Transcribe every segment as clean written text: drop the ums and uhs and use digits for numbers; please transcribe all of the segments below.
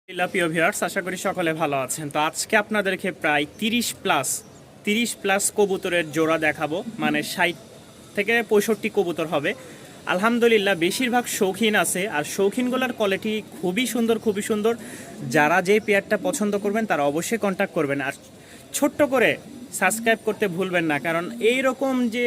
প্রিয় ভিউয়ার্স, আশা করি সকলে ভালো আছেন। তো আজকে আপনাদেরকে প্রায় 30 প্লাস কবুতরের জোড়া দেখাবো, মানে 60 থেকে 65 কবুতর হবে। আলহামদুলিল্লাহ বেশিরভাগ শৌখিন আছে, আর শৌখিনগুলোর কোয়ালিটি খুবই সুন্দর। যারা যেই পেয়ারটা পছন্দ করবেন তারা অবশ্যই কন্ট্যাক্ট করবেন, আর ছোট্ট করে সাবস্ক্রাইব করতে ভুলবেন না, কারণ এই রকম যে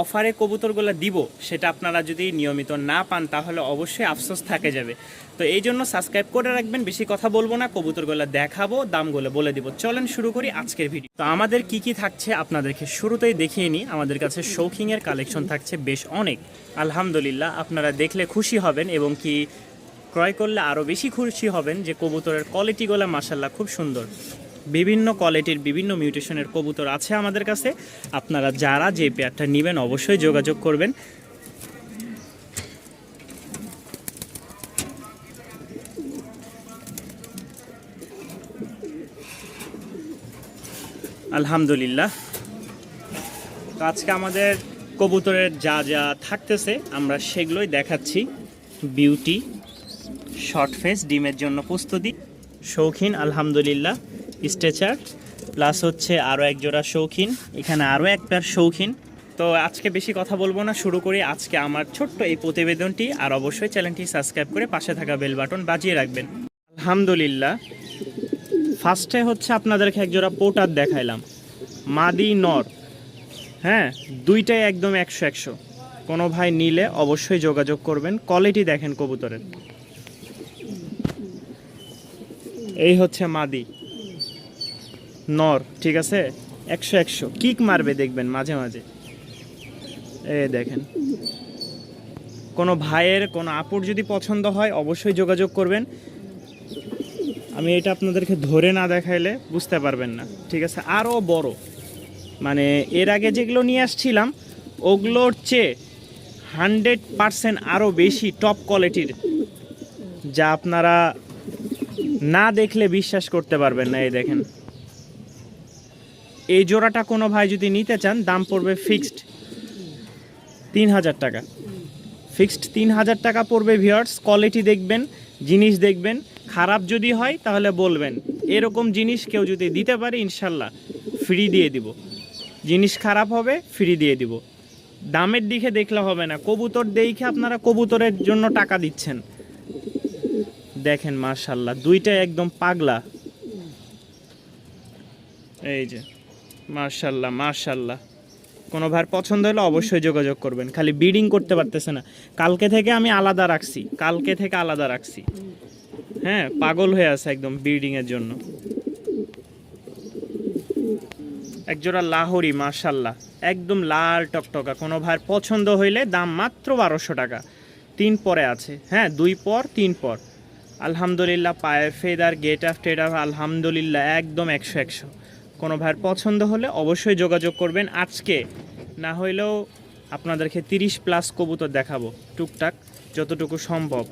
অফারে কবুতরগুলো দিব সেটা আপনারা যদি নিয়মিত না পান তাহলে অবশ্যই আফসোস থাকে যাবে। তো এই জন্য সাবস্ক্রাইব করে রাখবেন। বেশি কথা বলবো না, কবুতরগুলো দেখাবো, দামগুলো বলে দিব। চলেন শুরু করি আজকের ভিডিও। তো আমাদের কি থাকছে আপনাদেরকে শুরুতেই দেখিয়ে নিই। আমাদের কাছে শৌখিনের কালেকশন থাকছে বেশ অনেক, আলহামদুলিল্লাহ। আপনারা দেখলে খুশি হবেন এবং কি ক্রয় করলে আরও বেশি খুশি হবেন যে কবুতরের কোয়ালিটিগুলো মাশাআল্লাহ খুব সুন্দর। বিভিন্ন কোয়ালিটির বিভিন্ন মিউটেশনের কবুতর আছে আমাদের কাছে। আপনারা যারা যে পেয়ারটা নেবেন অবশ্যই যোগাযোগ করবেন। আলহামদুলিল্লাহ, তো আজকে আমাদের কবুতরের যা যা থাকতেছে আমরা সেগুলোই দেখাচ্ছি। বিউটি, শর্ট ফেস, ডিমের জন্য প্রস্তুতি, শৌখিন আলহামদুলিল্লাহ, স্ট্রেচার, প্লাস হচ্ছে আরও এক জোড়া শৌখিন, এখানে আরও এক পেয়ার শৌখিন। তো আজকে বেশি কথা বলবো না, শুরু করি আজকে আমার ছোট্ট এই প্রতিবেদনটি। আর অবশ্যই চ্যানেলটি সাবস্ক্রাইব করে পাশে থাকা বেল বাটন বাজিয়ে রাখবেন। আলহামদুলিল্লাহ, ফার্স্টে হচ্ছে আপনাদেরকে এক জোড়া পোটার দেখাইলাম, মাদি নর। হ্যাঁ, দুইটাই একদম 100 কোনো ভাই নিলে অবশ্যই যোগাযোগ করবেন। কোয়ালিটি দেখেন কবুতরের। এই হচ্ছে মাদি নর, ঠিক আছে, 100 কিক মারবে দেখবেন মাঝে মাঝে। এই দেখেন, কোনো ভাইয়ের কোনো আপুর যদি পছন্দ হয় অবশ্যই যোগাযোগ করবেন। আমি এটা আপনাদেরকে ধরে না দেখাইলে বুঝতে পারবেন না, ঠিক আছে। আরও বড়, মানে এর আগে যেগুলো নিয়ে আসছিলাম ওগুলোর চেয়ে 100% আরও বেশি টপ কোয়ালিটির, যা আপনারা না দেখলে বিশ্বাস করতে পারবেন না। এই দেখেন, এই জোড়াটা কোনো ভাই যদি নিতে চান দাম পড়বে ফিক্সড 3000 টাকা। ফিক্সড 3000 টাকা পড়বে ভিউয়ার্স। কোয়ালিটি দেখবেন, জিনিস দেখবেন, খারাপ যদি হয় তাহলে বলবেন। এরকম জিনিস কেউ যদি দিতে পারে ইনশাল্লাহ ফ্রি দিয়ে দিব। জিনিস খারাপ হবে ফ্রি দিয়ে দিব। দামের দিকে দেখলে হবে না, কবুতর দেখে আপনারা কবুতরের জন্য টাকা দিচ্ছেন। দেখেন মাশাআল্লাহ, দুইটাই একদম পাগলা। এই যে মাশাআল্লাহ মাশাআল্লাহ, কোনো ভাইয়ের পছন্দ হলে অবশ্যই যোগাযোগ করবেন। খালি ব্রিডিং করতে পারতেছে না, কালকে থেকে আমি আলাদা রাখছি। হ্যাঁ, পাগল হয়ে আছে একদম ব্রিডিংয়ের জন্য। একজোড়া লাহোরি মাশাআল্লাহ, একদম লাল টকটকা। কোনো ভাইয়ের পছন্দ হইলে দাম মাত্র 1200 টাকা। 3 পরে আছে, হ্যাঁ 2 পর 3 পর। আলহামদুলিল্লাহ, পায়ের feather, get up TET up আলহামদুলিল্লাহ একদম 100। কোনো ভাইয়ের পছন্দ হলে অবশ্যই যোগাযোগ করবেন। আজকে না হইলেও আপনাদেরকে 30 প্লাস কবুতর দেখাবো টুকটাক যতটুকু সম্ভব।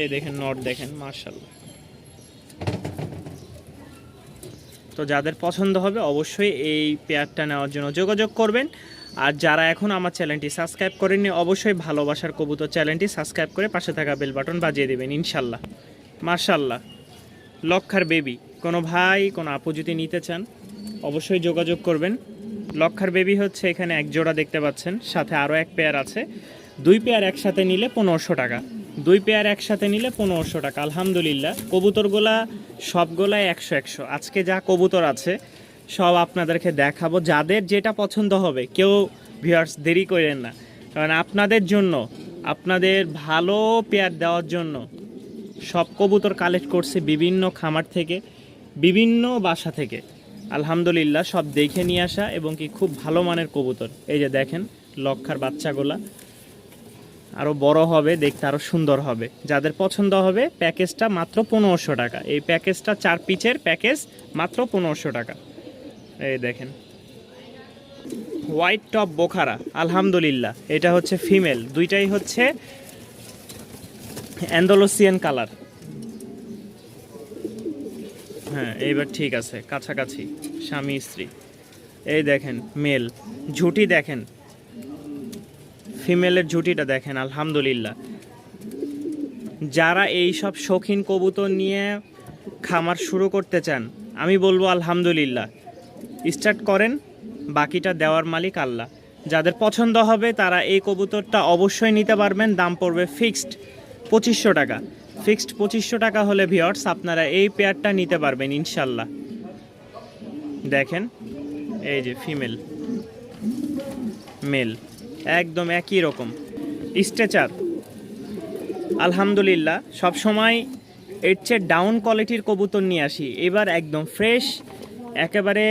এই দেখেন নট, দেখেন মাশাআল্লাহ। তো যাদের পছন্দ হবে অবশ্যই এই পেয়ারটা নেওয়ার জন্য যোগাযোগ করবেন। আর যারা এখন আমার চ্যানেলটি সাবস্ক্রাইব করেননি অবশ্যই ভালোবাসার কবুতর চ্যানেলটি সাবস্ক্রাইব করে পাশে থাকা বেল বাটন বাজিয়ে দেবেন ইনশাল্লাহ। মাশাআল্লাহ, লক্ষার বেবি। কোনো ভাই কোনো আপু যদি নিতে চান অবশ্যই যোগাযোগ করবেন। লক্ষার বেবি হচ্ছে এখানে এক জোড়া দেখতে পাচ্ছেন, সাথে আরও এক পেয়ার আছে। 2 পেয়ার একসাথে নিলে 1500 টাকা। 2 পেয়ার একসাথে নিলে 1500 টাকা। আলহামদুলিল্লাহ, কবুতরগুলা সবগুলাই 100। আজকে যা কবুতর আছে সব আপনাদেরকে দেখাবো। যাদের যেটা পছন্দ হবে কেউ ভিউয়ার্স দেরি করেন না, কারণ আপনাদের জন্য, আপনাদের ভালো পেয়ার দেওয়ার জন্য সব কবুতর কালেক্ট করছে বিভিন্ন খামার থেকে, বিভিন্ন বাসা থেকে। আলহামদুলিল্লাহ, সব দেখে নিয়ে আসা এবং কি খুব ভালো মানের কবুতর। এই যে দেখেন লক্ষার বাচ্চাগুলা আরও বড় হবে, দেখতে আরও সুন্দর হবে। যাদের পছন্দ হবে প্যাকেজটা মাত্র 1500 টাকা। এই প্যাকেজটা 4 পিচের প্যাকেজ, মাত্র 1500 টাকা। এই দেখেন হোয়াইট টপ বোখারা, আলহামদুলিল্লাহ এটা হচ্ছে ফিমেল, দুইটাই হচ্ছে অ্যান্ডালুসিয়ান কালার। হ্যাঁ এইবার ঠিক আছে, কাছাকাছি স্বামী স্ত্রী। এই দেখেন মেল, ঝুটি দেখেন, ফিমেলের ঝুটিটা দেখেন আলহামদুলিল্লাহ। যারা এই সব শৌখিন কবুতর নিয়ে খামার শুরু করতে চান আমি বলবো আলহামদুলিল্লাহ স্টার্ট করেন, বাকিটা দেওয়ার মালিক আল্লাহ। যাদের পছন্দ হবে তারা এই কবুতরটা অবশ্যই নিতে পারবেন। দাম পড়বে ফিক্সড 2500 টাকা। ফিক্সড 2500 টাকা হলে ভিউয়ার্স আপনারা এই পেয়ারটা নিতে পারবেন ইনশাল্লাহ। দেখেন এই যে ফিমেল মেল একদম একই রকম স্ট্রেচার। আলহামদুলিল্লাহ সবসময় এর চেয়ে ডাউন কোয়ালিটির কবুতর নিয়ে আসি, এবার একদম ফ্রেশ একেবারে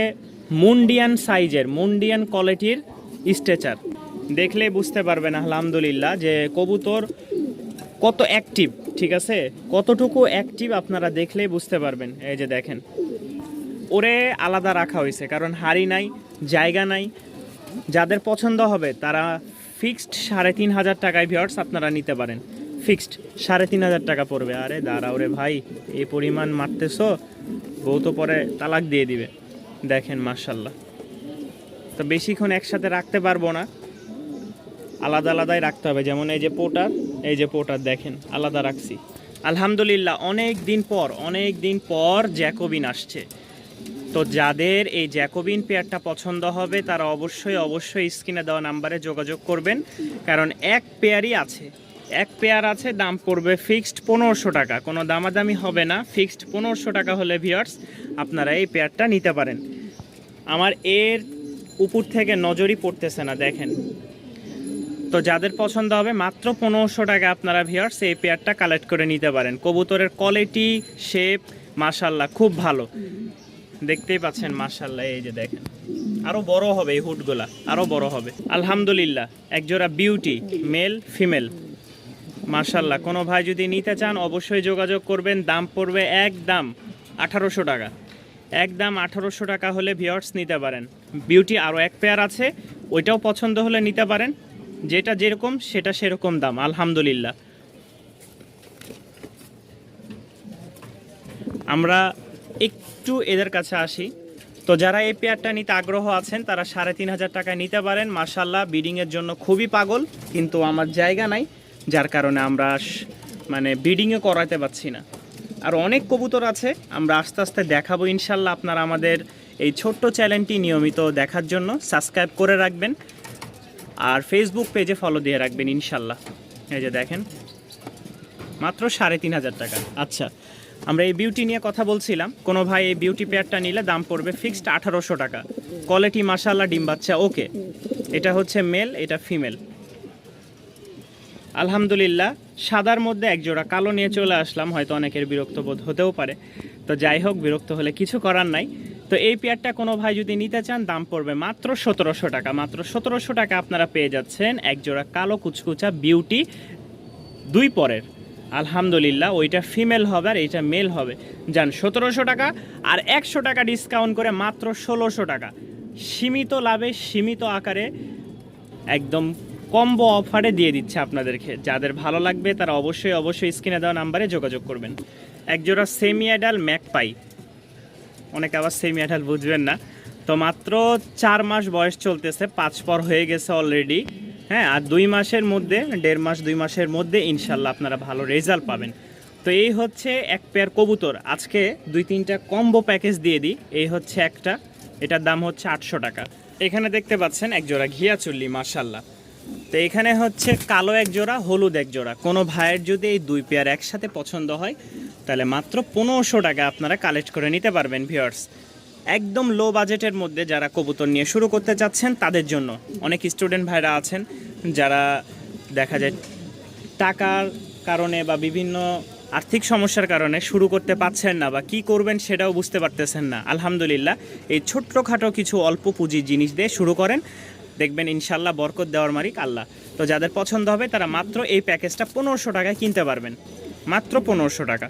মুন্ডিয়ান সাইজের মুন্ডিয়ান কোয়ালিটির স্ট্রেচার। দেখলে বুঝতে পারবেন আলহামদুলিল্লাহ যে কবুতর কত অ্যাক্টিভ, ঠিক আছে, কতটুকু অ্যাক্টিভ আপনারা দেখলে বুঝতে পারবেন। এই যে দেখেন ওরে আলাদা রাখা হয়েছে কারণ হাড়ি নাই, জায়গা নাই। যাদের পছন্দ হবে তারা ফিক্সড 3500 টাকায় ভিউয়ার্স আপনারা নিতে পারেন। ফিক্সড 3500 টাকা পড়বে। আরে দাঁড়াও রে ভাই, এই পরিমাণ মারতেছো, বউ তো পরে তালাক দিয়ে দিবে। দেখেন মাশাল্লাহ, তো বেশিক্ষণ একসাথে রাখতে পারবো না, আলাদা আলাদাই রাখতে হবে। যেমন এই যে পোটার, এই যে পোটার দেখেন আলাদা রাখছি। আলহামদুলিল্লাহ অনেক দিন পর জ্যাকোবিন আসছে। তো যাদের এই জ্যাকোবিন পেয়ারটা পছন্দ হবে তারা অবশ্যই স্ক্রিনে দেওয়া নাম্বারে যোগাযোগ করবেন, কারণ এক পেয়ার আছে। দাম পড়বে ফিক্সড 1500 টাকা, কোনো দামাদামি হবে না। ফিক্সড 1500 টাকা হলে ভিউয়ার্স আপনারা এই পেয়ারটা নিতে পারেন। আমার এর উপর থেকে নজরই পড়তেছে না, দেখেন। তো যাদের পছন্দ হবে মাত্র 1500 টাকা আপনারা ভিউয়ার্স এই পেয়ারটা কালেক্ট করে নিতে পারেন। কবুতরের কোয়ালিটি শেপ মাশাল্লাহ খুব ভালো, দেখতেই পাচ্ছেন মাশাল্লাহ। এই যে দেখেন আরও বড় হবে, এই হুডগুলা আরও বড় হবে। আলহামদুলিল্লাহ একজোড়া বিউটি মেল ফিমেল মাশাল্লাহ। কোনো ভাই যদি নিতে চান অবশ্যই যোগাযোগ করবেন। দাম পড়বে একদম 1800 টাকা। একদম 1800 টাকা হলে ভিউয়ার্স নিতে পারেন। বিউটি আরও এক পেয়ার আছে, ওইটাও পছন্দ হলে নিতে পারেন। যেটা যেরকম সেটা সেরকম দাম আলহামদুলিল্লাহ। আমরা একটু এদের কাছে আসি। তো যারা এই পেয়ারটা নিতে আগ্রহ আছেন তারা 3500 টাকায় নিতে পারেন। মাশাল্লাহ ব্রিডিংয়ের জন্য খুবই পাগল, কিন্তু আমার জায়গা নাই, যার কারণে আমরা মানে ব্রিডিংও করাতে পারছি না। আর অনেক কবুতর আছে, আমরা আস্তে আস্তে দেখাবো ইনশাল্লাহ। আপনারা আমাদের এই ছোট্ট চ্যানেলটি নিয়মিত দেখার জন্য সাবস্ক্রাইব করে রাখবেন আর ফেসবুক পেজে ফলো দিয়ে রাখবেন ইনশাল্লাহ। এই যে দেখেন মাত্র 3500 টাকা। আচ্ছা, আমরা এই বিউটি নিয়ে কথা বলছিলাম। কোনো ভাই এই বিউটি পেয়ারটা নিলে দাম পড়বে ফিক্সড 1800 টাকা। কোয়ালিটি মাশাল্লাহ ডিম বাচ্চা ওকে। এটা হচ্ছে মেল, এটা ফিমেল। আলহামদুলিল্লাহ সাদার মধ্যে একজোড়া কালো নিয়ে চলে আসলাম, হয়তো অনেকের বিরক্ত বোধ হতেও পারে। তো যাই হোক, বিরক্ত হলে কিছু করার নাই। তো এই পেয়ারটা কোনো ভাই যদি নিতে চান দাম পড়বে মাত্র 1700 টাকা। মাত্র 1700 টাকা আপনারা পেয়ে যাচ্ছেন একজোড়া কালো কুচকুচা বিউটি 2 পরের। আলহামদুলিল্লাহ ওইটা ফিমেল হবে আর এইটা মেল হবে। যান 1700 টাকা আর 100 টাকা ডিসকাউন্ট করে মাত্র 1600 টাকা। সীমিত লাভে সীমিত আকারে একদম কম্বো অফারে দিয়ে দিচ্ছে আপনাদেরকে। যাদের ভালো লাগবে তারা অবশ্যই স্ক্রিনে দেওয়া নাম্বারে যোগাযোগ করবেন। একজোড়া সেমি অ্যাডাল ম্যাকপাই, অনেকে আবার সেমি অ্যাডাল বুঝবেন না। তো মাত্র 4 মাস বয়স চলতেছে, 5 পর হয়ে গেছে অলরেডি। হ্যাঁ, আর 2 মাসের মধ্যে 1.5 মাস 2 মাসের মধ্যে ইনশাল্লাহ আপনারা ভালো রেজাল্ট পাবেন। তো এই হচ্ছে এক পেয়ার কবুতর। আজকে 2-3টা কম্বো প্যাকেজ দিয়ে দিই। এই হচ্ছে একটা, এটার দাম হচ্ছে 800 টাকা। এখানে দেখতে পাচ্ছেন একজোড়া ঘিয়া চুল্লি মাশাল্লাহ। তো এখানে হচ্ছে কালো এক জোড়া, হলুদ এক জোড়া। কোনো ভাইয়ের যদি এই 2 পেয়ার একসাথে পছন্দ হয় তাহলে মাত্র 1500 টাকা আপনারা কালেক্ট করে নিতে পারবেন ভিউয়ার্স। একদম লো বাজেটের মধ্যে যারা কবুতর নিয়ে শুরু করতে চাচ্ছেন তাদের জন্য। অনেক স্টুডেন্ট ভাইরা আছেন যারা দেখা যায় টাকার কারণে বা বিভিন্ন আর্থিক সমস্যার কারণে শুরু করতে পারছেন না, বা কি করবেন সেটাও বুঝতে পারতেছেন না। আলহামদুলিল্লাহ এই ছোট্টখাটো কিছু অল্প পুঁজির জিনিস দিয়ে শুরু করেন, দেখবেন ইনশাল্লাহ বরকত দেওয়ার মালিক আল্লাহ। তো যাদের পছন্দ হবে তারা মাত্র এই প্যাকেজটা 1500 টাকায় কিনতে পারবেন। মাত্র 1500 টাকা।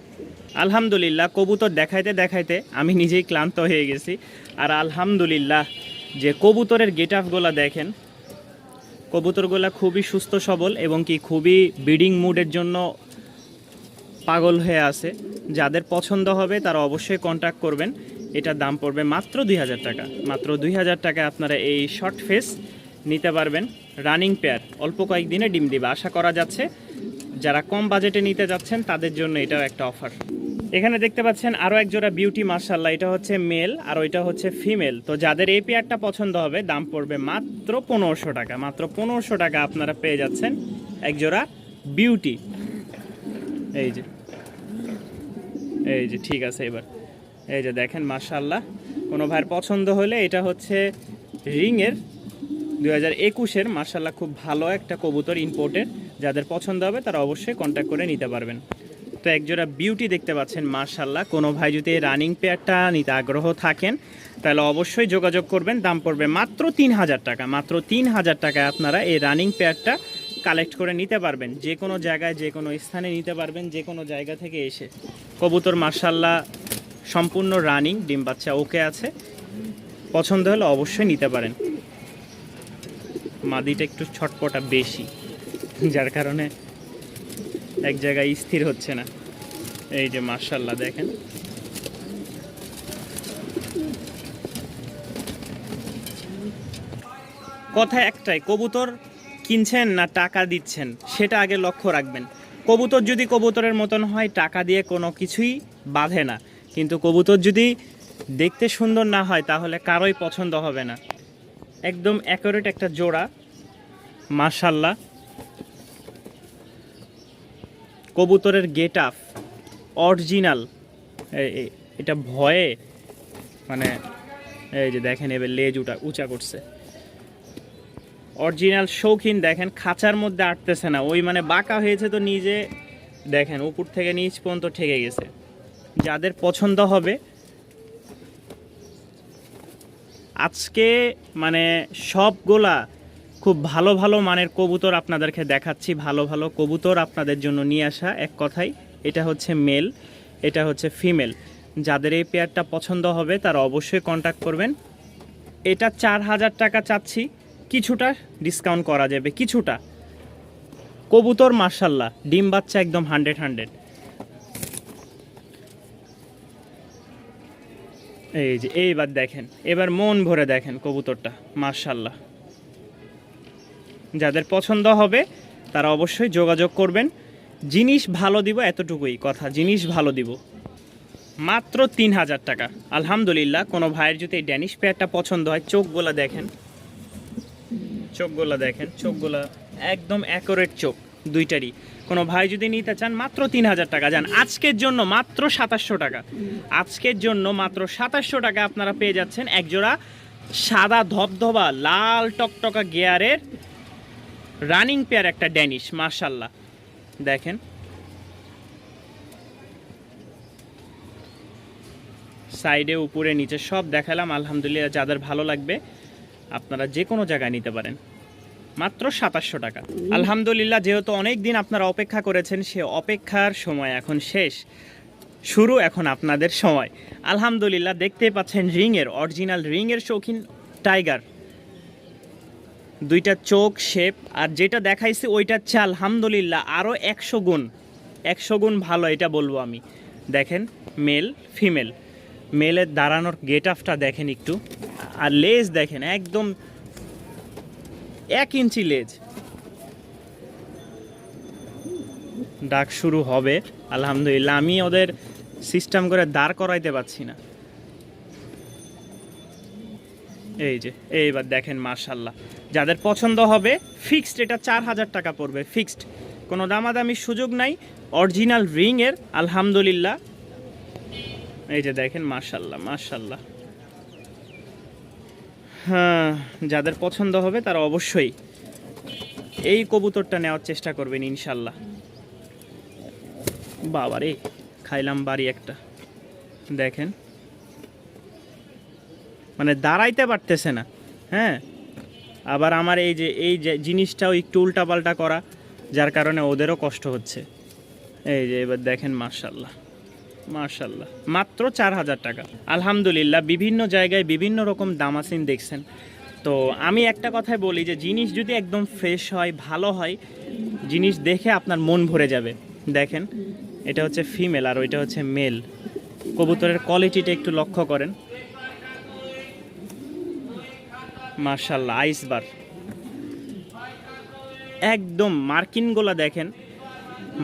আলহামদুলিল্লাহ কবুতর দেখাইতে দেখাইতে আমি নিজেই ক্লান্ত হয়ে গেছি। আর আলহামদুলিল্লাহ যে কবুতরের গেট আপগুলো দেখেন, কবুতরগুলো খুবই সুস্থ সবল এবং কি খুবই ব্রিডিং মুডের জন্য পাগল হয়ে আছে। যাদের পছন্দ হবে তারা অবশ্যই কন্ট্যাক্ট করবেন। এটার দাম পড়বে মাত্র 2000 টাকা। মাত্র 2000 টাকায় আপনারা এই শর্ট ফেস নিতে পারবেন। রানিং পেয়ার, অল্প কয়েকদিনে ডিম দিবে আশা করা যাচ্ছে। যারা কম বাজেটে নিতে যাচ্ছেন তাদের জন্য এটাও একটা অফার। এখানে দেখতে পাচ্ছেন আরও এক জোড়া বিউটি মাশাআল্লাহ, এটা হচ্ছে মেল আর ওইটা হচ্ছে ফিমেল। তো যাদের এই পেয়ারটা পছন্দ হবে দাম পড়বে মাত্র 1500 টাকা। মাত্র 1500 টাকা আপনারা পেয়ে যাচ্ছেন এক জোড়া বিউটি। এই যে ঠিক আছে, এবার এই যে দেখেন মাশাআল্লাহ, কোনো ভাইয়ের পছন্দ হলে এটা হচ্ছে রিংয়ের 2021-এর মাশাআল্লাহ খুব ভালো একটা কবুতর ইম্পোর্টের। যাদের পছন্দ হবে তারা অবশ্যই কন্ট্যাক্ট করে নিতে পারবেন। তো একজোড়া বিউটি দেখতে পাচ্ছেন মাশাআল্লাহ। কোনো ভাই যদি এই রানিং পেয়ারটা নিতে আগ্রহ থাকেন তাহলে অবশ্যই যোগাযোগ করবেন। দাম পড়বে মাত্র 3000 টাকা। মাত্র 3000 টাকায় আপনারা এই রানিং পেয়ারটা কালেক্ট করে নিতে পারবেন। যে কোনো জায়গায় যে কোনো স্থানে নিতে পারবেন, যে কোনো জায়গা থেকে এসে। কবুতর মাশাআল্লাহ সম্পূর্ণ রানিং, ডিম বাচ্চা ওকে আছে। পছন্দ হলে অবশ্যই নিতে পারেন। মাদিটা একটু ছটপটা বেশি, যার কারণে এক জায়গায় স্থির হচ্ছে না। এই যে মাশাআল্লাহ দেখেন, কথা একটাই, কবুতর কিনছেন না টাকা দিচ্ছেন সেটা আগে লক্ষ্য রাখবেন। কবুতর যদি কবুতরের মতন হয় টাকা দিয়ে কোনো কিছুই বাধে না, কিন্তু কবুতর যদি দেখতে সুন্দর না হয় তাহলে কারোই পছন্দ হবে না। একদম অ্যাকুরেট একটা জোড়া মাশাআল্লাহ। কবুতরের গেট আপ অরিজিনাল, এটা ভয়ে মানে এই যে দেখেন এবার লেজ উঁচা করছে। অরিজিনাল শৌখিন, দেখেন খাঁচার মধ্যে আটতেছে না, ওই মানে বাঁকা হয়েছে তো নিজে দেখেন উপর থেকে নিচ পর্যন্ত ঠেকে গেছে। যাদের পছন্দ হবে আজকে মানে সবগুলা খুব ভালো ভালো মানের কবুতর আপনাদেরকে দেখাচ্ছি। ভালো ভালো কবুতর আপনাদের জন্য নিয়ে আসা। এক কথাই এটা হচ্ছে মেল, এটা হচ্ছে ফিমেল। যাদের এই পেয়ারটা পছন্দ হবে তারা অবশ্যই কন্ট্যাক্ট করবেন। এটা 4000 টাকা চাচ্ছি, কিছুটা ডিসকাউন্ট করা যাবে কিছুটা। কবুতর মাশাআল্লাহ ডিম বাচ্চা একদম 100। এই যে এইবার দেখেন, এবার মন ভরে দেখেন কবুতরটা মাশাআল্লাহ। যাদের পছন্দ হবে তারা অবশ্যই যোগাযোগ করবেন। জিনিস ভালো দিব, এতটুকুই কথা, জিনিস ভালো দিব। মাত্র 3000 টাকা আলহামদুলিল্লাহ। কোনো ভাইয়ের যদি এই ড্যানিশ পেয়ারটা পছন্দ হয়, চোখগুলা দেখেন, চোখগুলা একদম অ্যাকুরেট চোখ দুইটারই। কোনো ভাই যদি নিতে চান মাত্র 3000 টাকা। যান আজকের জন্য মাত্র 2700 টাকা। আজকের জন্য মাত্র 2700 টাকা আপনারা পেয়ে যাচ্ছেন একজোড়া সাদা ধবধবা লাল টকটকা গিয়ারের রানিং পেয়ার একটা ড্যানিশ মাশাআল্লাহ। দেখেন সাইডে উপরে নিচে সব দেখালাম আলহামদুলিল্লাহ। যাদের ভালো লাগবে আপনারা যে কোনো জায়গায় নিতে পারেন। মাত্র 2700 টাকা আলহামদুলিল্লাহ। যেহেতু অনেক দিন আপনারা অপেক্ষা করেছেন, সে অপেক্ষার সময় এখন শেষ, শুরু এখন আপনাদের সময় আলহামদুলিল্লাহ। দেখতেই পাচ্ছেন রিংয়ের অরিজিনাল রিংয়ের শৌখিন টাইগার, দুইটা চোখ শেপ। আর যেটা দেখাইছি ওইটা হচ্ছে আলহামদুলিল্লাহ আরও 100 গুণ ভালো, এটা বলবো আমি। দেখেন মেল ফিমেল, মেলের দাঁড়ানোর গেট আপটা দেখেন একটু, আর লেজ দেখেন একদম 1 ইঞ্চি লেজ। ডাক শুরু হবে আলহামদুলিল্লাহ। আমি ওদের সিস্টেম করে দাঁড় করাইতে পারছি না। এই যে এইবার দেখেন মাশাআল্লাহ। যাদের পছন্দ হবে ফিক্সড এটা 4000 টাকা পড়বে, ফিক্সড, কোনো দামাদামির সুযোগ নাই। অরিজিনাল রিংয়ের আলহামদুলিল্লাহ। এই যে দেখেন মাশাআল্লাহ। হ্যাঁ, যাদের পছন্দ হবে তারা অবশ্যই এই কবুতরটা নেওয়ার চেষ্টা করবেন ইনশাল্লাহ। বাবারে খাইলাম বাড়ি একটা, দেখেন মানে দাঁড়াইতে পারতেছে না। হ্যাঁ, আবার আমার এই যে জিনিসটাও একটু উল্টাপাল্টা করা, যার কারণে ওদেরও কষ্ট হচ্ছে। এই যে এবার দেখেন মাশাআল্লাহ। মাত্র 4000 টাকা আলহামদুলিল্লাহ। বিভিন্ন জায়গায় বিভিন্ন রকম দামাসিন দেখছেন। তো আমি একটা কথাই বলি যে জিনিস যদি একদম ফ্রেশ হয়, ভালো হয়, জিনিস দেখে আপনার মন ভরে যাবে। দেখেন এটা হচ্ছে ফিমেল আর ওইটা হচ্ছে মেল। কবুতরের কোয়ালিটিটা একটু লক্ষ্য করেন মাশাআল্লাহ। আইসবার একদম মার্কিনগুলো দেখেন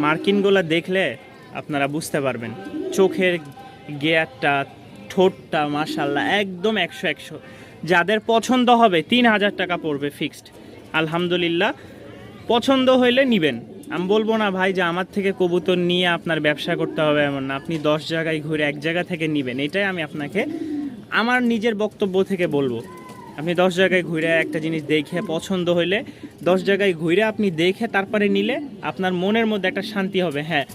মার্কিনগুলো দেখলে আপনারা বুঝতে পারবেন, চোখের গেয়ারটা, ঠোঁটটা মাশাল্লাহ একদম 100-100। যাদের পছন্দ হবে 3000 টাকা পড়বে ফিক্সড। আলহামদুলিল্লাহ, পছন্দ হইলে নিবেন। আমি বলবো না ভাই যে আমার থেকে কবুতর নিয়ে আপনার ব্যবসা করতে হবে, এমন না। আপনি 10 জায়গায় ঘুরে এক জায়গা থেকে নিবেন, এটাই আমি আপনাকে আমার নিজের বক্তব্য থেকে বলবো। আপনি 10 জায়গায় ঘুরে একটা জিনিস দেখে পছন্দ হইলে 10 জায়গায় ঘুরে আপনি দেখে তারপরে নিলে আপনার মনের মধ্যে একটা শান্তি হবে। হ্যাঁ,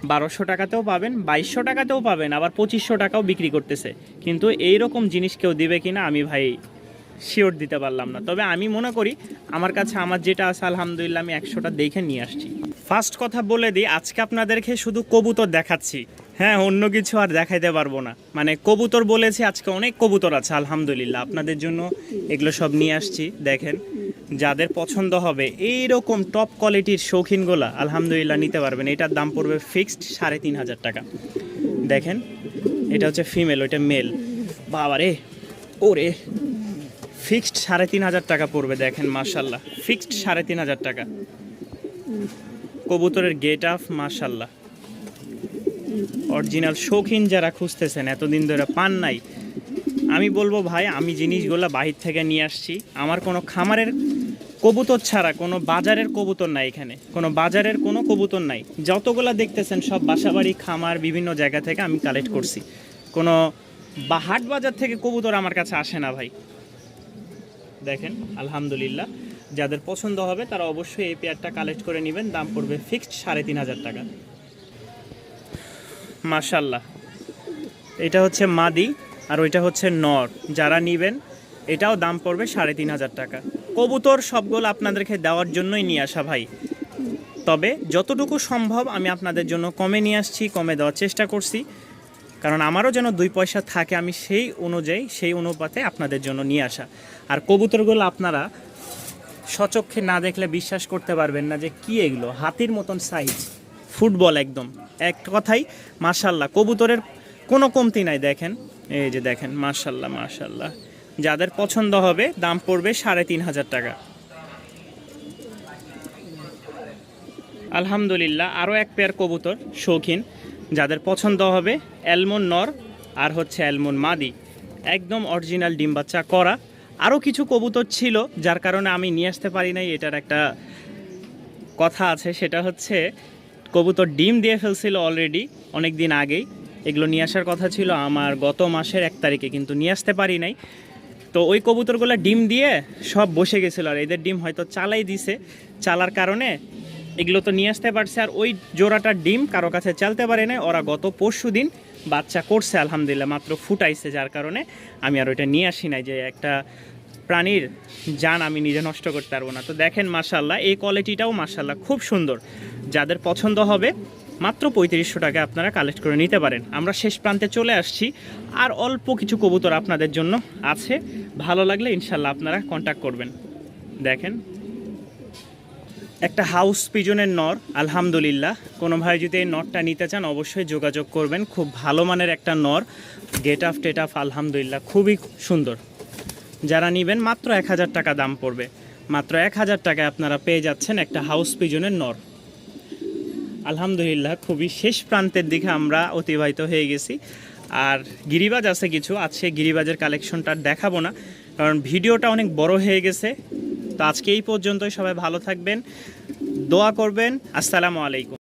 1200 টাকাতেও পাবেন, 2200 টাকাতেও পাবেন, আবার 2500 টাকাও বিক্রি করতেছে, কিন্তু এইরকম জিনিস কেউ দিবে কিনা আমি ভাই শিওর দিতে পারলাম না। তবে আমি মনে করি আমার কাছে আমার যেটা আছে আলহামদুলিল্লাহ আমি 100টা দেখে নিয়ে আসছি। ফার্স্ট কথা বলে দিই, আজকে আপনাদেরকে শুধু কবুতর দেখাচ্ছি, হ্যাঁ, অন্য কিছু আর দেখাইতে পারবো না। মানে কবুতর বলেছি, আজকে অনেক কবুতর আছে আলহামদুলিল্লাহ, আপনাদের জন্য এগুলো সব নিয়ে আসছি। দেখেন, যাদের পছন্দ হবে এইরকম টপ কোয়ালিটির শৌখিনগুলা আলহামদুলিল্লাহ নিতে পারবেন। এটার দাম পড়বে ফিক্সড 3500 টাকা। দেখেন, এটা হচ্ছে ফিমেল, ওইটা মেল। বাবারে, ওরে, ফিক্সড 3500 টাকা পড়বে। দেখেন মাশাল্লাহ, ফিক্সড 3500 টাকা। কবুতরের গেট আপ মাশাল্লাহ অরিজিনাল। শৌখিন যারা খুঁজতেছেন, এতদিন ধরে পান নাই, আমি বলবো ভাই আমি জিনিসগুলো বাহির থেকে নিয়ে আসছি। আমার কোনো খামারের কবুতর ছাড়া কোনো বাজারের কবুতর নাই, এখানে কোনো বাজারের কোনো কবুতর নাই। যতগুলো দেখতেছেন সব বাসাবাড়ি, খামার, বিভিন্ন জায়গা থেকে আমি কালেক্ট করছি। কোনো হাট বাজার থেকে কবুতর আমার কাছে আসে না ভাই। দেখেন আলহামদুলিল্লাহ, যাদের পছন্দ হবে তারা অবশ্যই এই পেয়ারটা কালেক্ট করে নেবেন। দাম পড়বে ফিক্সড 3500 টাকা। মাশাল্লাহ, এটা হচ্ছে মাদি আর ওইটা হচ্ছে নর। যারা নেবেন এটাও দাম পড়বে 3500 টাকা। কবুতর সবগুলো আপনাদেরকে দেওয়ার জন্যই নিয়ে আসা ভাই, তবে যতটুকু সম্ভব আমি আপনাদের জন্য কমে নিয়ে আসছি, কমে দেওয়ার চেষ্টা করছি, কারণ আমারও যেন 2 পয়সা থাকে, আমি সেই অনুযায়ী সেই অনুপাতে আপনাদের জন্য নিয়ে আসা। আর কবুতরগুলো আপনারা সচক্ষে না দেখলে বিশ্বাস করতে পারবেন না যে কি এগুলো, হাতির মতন সাইজ, ফুটবল একদম। এক কথাই মাশাল্লাহ, কবুতরের কোনো কমতি নাই। দেখেন, এই যে দেখেন মাশাল্লাহ মাশাল্লাহ। যাদের পছন্দ হবে দাম পড়বে 3500 টাকা। আলহামদুলিল্লাহ, আরও এক পেয়ার কবুতর শৌখিন, যাদের পছন্দ হবে অ্যালমন নর আর হচ্ছে অ্যালমন মাদি, একদম অরিজিনাল ডিম বাচ্চা করা। আরও কিছু কবুতর ছিল যার কারণে আমি নিয়ে আসতে পারি নাই, এটার একটা কথা আছে, সেটা হচ্ছে কবুতর ডিম দিয়ে ফেলছিল অলরেডি অনেক দিন আগেই। এগুলো নিয়ে আসার কথা ছিল আমার গত মাসের 1 তারিখে, কিন্তু নিয়ে আসতে পারি নাই। তো ওই কবুতরগুলো ডিম দিয়ে সব বসে গেছিলো, আর এদের ডিম হয়তো চালাই দিছে, চালার কারণে এগুলো তো নিয়ে আসতে পারছে। আর ওই জোড়াটার ডিম কারো কাছে চালতে পারে না, ওরা গত পরশু দিন বাচ্চা করছে আলহামদুলিল্লাহ, মাত্র ফুটাইছে, যার কারণে আমি আর ওইটা নিয়ে আসি নাই, যে একটা প্রাণীর জান আমি নিজে নষ্ট করতে পারবো না। তো দেখেন মাশাল্লাহ, এই কোয়ালিটিটাও মাশাল্লাহ খুব সুন্দর। যাদের পছন্দ হবে মাত্র 3500 টাকা আপনারা কালেক্ট করে নিতে পারেন। আমরা শেষ প্রান্তে চলে আসছি, আর অল্প কিছু কবুতর আপনাদের জন্য আছে, ভালো লাগলে ইনশাল্লাহ আপনারা কন্ট্যাক্ট করবেন। দেখেন, একটা হাউস পিজনের নর আলহামদুলিল্লাহ। কোনো ভাই যদি এই নরটা নিতে চান অবশ্যই যোগাযোগ করবেন, খুব ভালো মানের একটা নর, গেট আপ টেট আপ আলহামদুলিল্লাহ খুবই সুন্দর। যারা নেবেন মাত্র 1000 টাকা দাম পড়বে, মাত্র 1000 টাকায় আপনারা পেয়ে যাচ্ছেন একটা হাউস পিজনের নর। আলহামদুলিল্লাহ, খুবই শেষ প্রান্তের দিকে আমরা অতিবাহিত হয়ে গেছি, আর গিরিবাজ আছে কিছু, আজকে গিরিবাজের কালেকশনটা দেখাবো না কারণ ভিডিওটা অনেক বড় হয়ে গেছে। তো আজকে এই পর্যন্তই, সবাই ভালো থাকবেন, দোয়া করবেন। আসসালামু আলাইকুম।